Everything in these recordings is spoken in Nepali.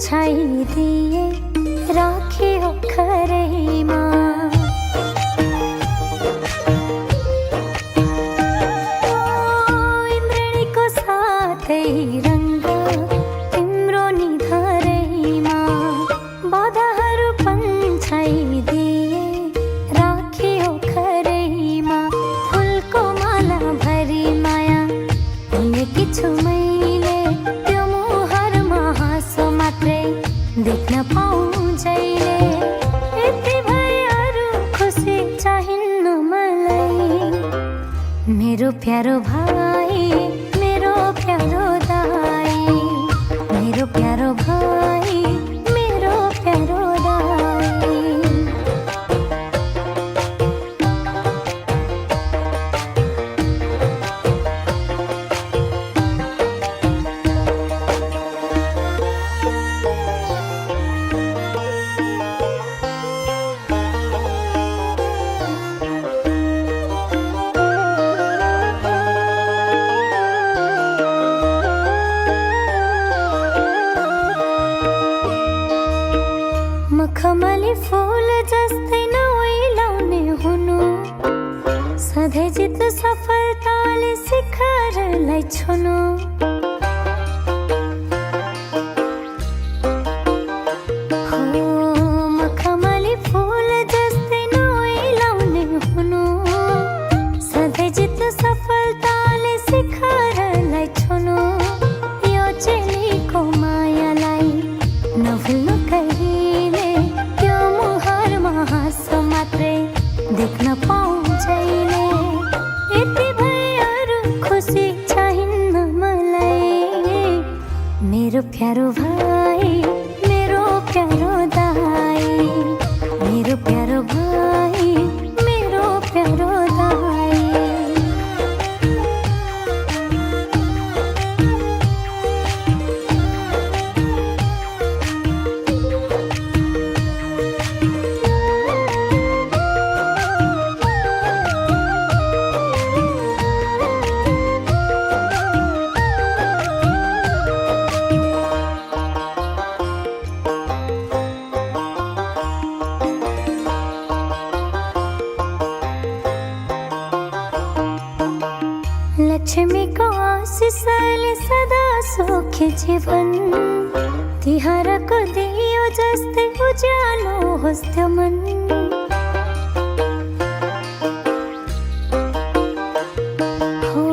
छाइदिए राख्यो खरैमा। इन्द्रणीको साथै रङ्ग तिम्रो निधारैमा, बाधाहरू पन्छाइदिए राख्यो खरैमा। फुलको माला भरी माया उनेकी छु मैले, त्यो मुहारमा हाँसो मात्रै देख्न पाऊँ जहिले। यति भए अरू खुसी चाहिन्न मलाई। मेरो प्यारो भाइ, मेरो प्यारो दाइ, मेरो प्यारो भाइ, मेरो प्यारो दाइ। मखमली फूल जस्तै नओइलाउने हुनु, सधैँ जित्नु सफलताले शिखरलाई छुनु। हो मखमली फूल जस्तै नओइलाउने हुनु, सधैँ जित्नु सफलताले शिखरलाई छुनु। यो चेलीको मायालाई नभुल्नु कहिले, त्यो मुहारमा हाँसो मात्रै देख्न पाऊँ जहिले। यति भए अरू खुसी चाहिन्न मलाई। मेरो प्यारो भाइ, मेरो प्यारो दाइ, मेरो प्यारो भाइ, मेरो प्यारो दाइ। लक्ष्मीको आशिषले सदा सुखी जीवन, तिहारको दियो जस्तै उज्यालो होस् त्यो मन। हो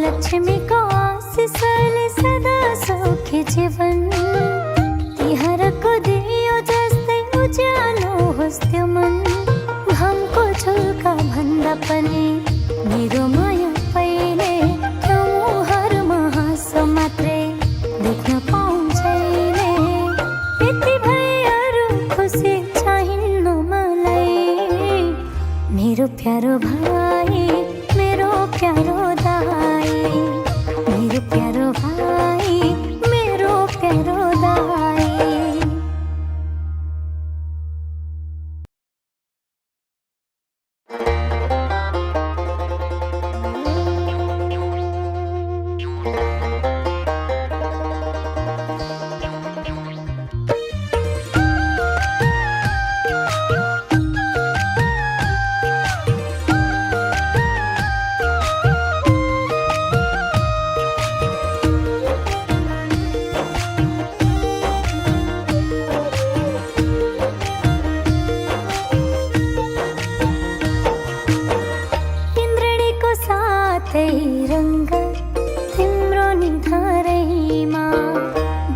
लक्ष्मीको आशिषले सदा सुखी जीवन, तिहारको दियो जस्तै उज्यालो होस् त्यो मन। घामको झुल्का भन्दा पनि मेरो माया पहिले, त्यो मुहारमा हाँसो मात्रै देख्न पाऊँ जहिले। यति भए अरू खुसी चाहिन्न मलाई। मेरो प्यारो भाइ, मेरो प्यारो दाइ, मेरो प्यारो भाइ, मेरो प्यारो दाइ। साथै रङ्ग तिम्रो निधारैमा,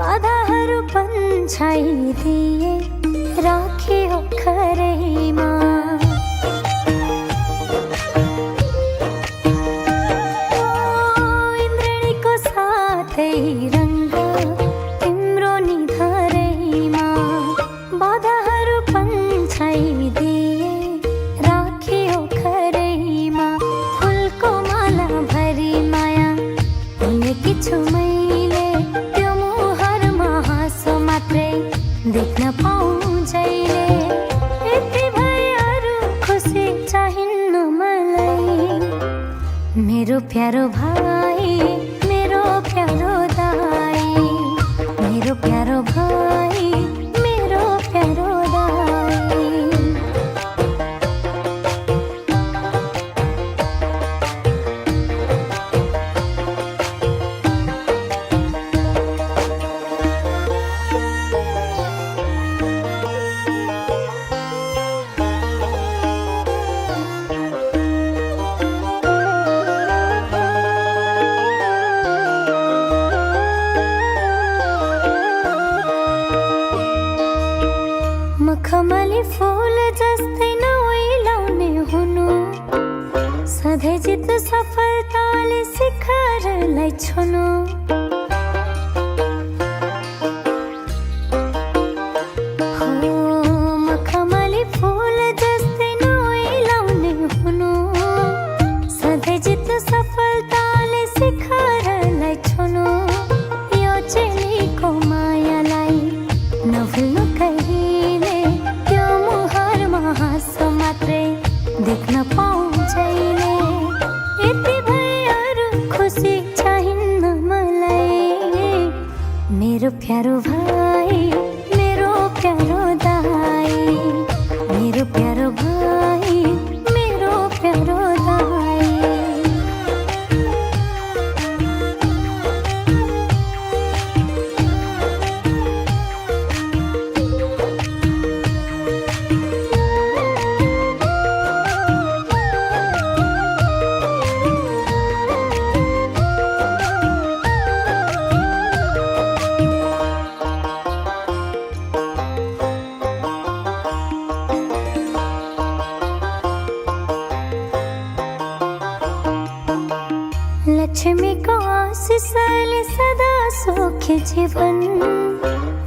बाधाहरू पन्छाइदिए राख्यो खरैमा। इन्द्रणीको साथै रङ्ग तिम्रो निधारैमा, बाधाहरू पन्छाइदिए राख्यो खरैमा। फुलको माला भरी माया उनेकी छु मैले, त्यो मुहारमा हाँसो मात्रै देख्न पाऊँ जहिले। यति भए अरू खुसी चाहिन्न मलाई। मेरो प्यारो भाइ, मेरो प्यारो दाइ, मेरो प्यारो भाइ, जित सफलताले शिखरलाई छुनु मखमली फूल जस्तै नोइलाउने हुनु सधैँ जित सफलताले शिखरलाई छुनु यो चेलीको मायालाई नभुल्नु कहिले त्यो मुहारमा हाँसो मात्रै देख्न पाउँछैले यति भएर खुसी चाहिन्न मलाई मेरो प्यारो भाइ मेरो प्यारो दाइ मेरो प्यारो भाइ मेरो प्यारो दाइ लक्ष्मीको आशिषले सदा सुखी जीवन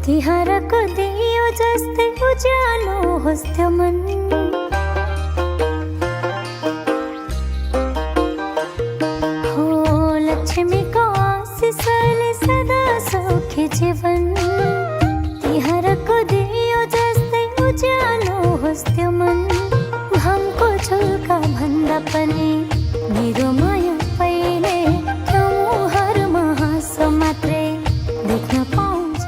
तिहारको दियो जस्तै उज्यालो होस् त्यो मन हो लक्ष्मीको आशिषले सदा सुखी जीवन तिहारको दियो जस्तै उज्यालो होस् त्यो मन घामको झुल्का भन्दा पनि मेरो माया पहिले त्यो मुहारमा हाँसो मात्रै देख्न पाउँछ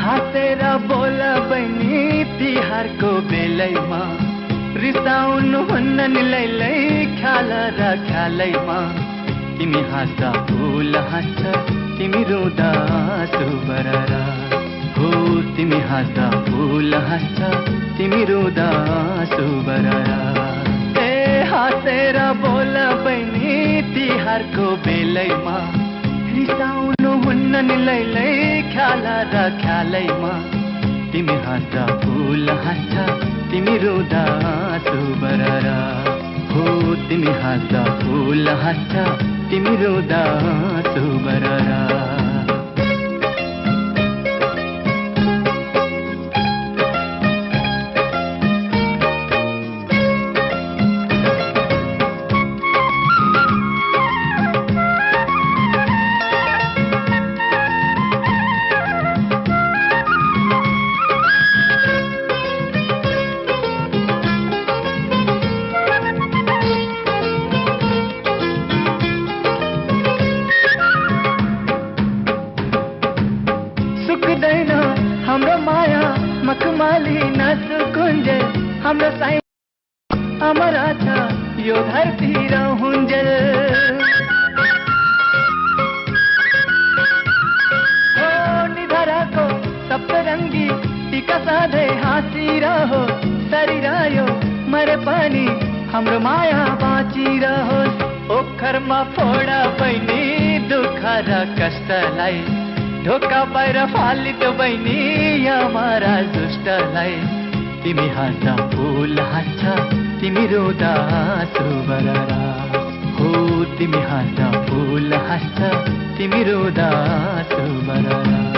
हाँसेर बोल बहिनी तिहारको बेलैमा रिसाउनु हुन्न नि लैलै ख्याल र ख्यालैमा तिमी हाँस्दा फुल हाँस्छ तिमी रुँदा आँसु बररा हो तिमी हाँस्दा फुल हाँस्छ तिमी रुँदा आँसु बररा ए हाँसेर बोल बहिनी तिहारको बेलैमा रिसाउनु हुन्न नि लैलै ख्याल र ख्यालैमा तिमी हाँस्दा फुल हाँस्छ तिमी रुँदा आँसु बररा हो तिमी हाँस्दा फुल हाँस्छ तिमी रुँदा आँसु बररा हाम्रो माया मखमली नसुकुञ्जे हाम्रो साई अमरा छ यो धरती रहुञ्जेल हो निधराको सप्तरङ्गी टीका साधे हाँसिरहो सरिरह्यो मरे पनि हाम्रो माया बाँचिरहोस् ओखरमा फोडा बहिनी दुःख र कष्टलाई ढोका बाहिर फालित बहिनी यमारा दुष्टलाई तिमी हाँस्दा फुल हाँस्छ तिमी रुँदा आँसु बररा हो तिमी हाँस्दा फुल हाँस्छ तिमी रुँदा आँसु बररा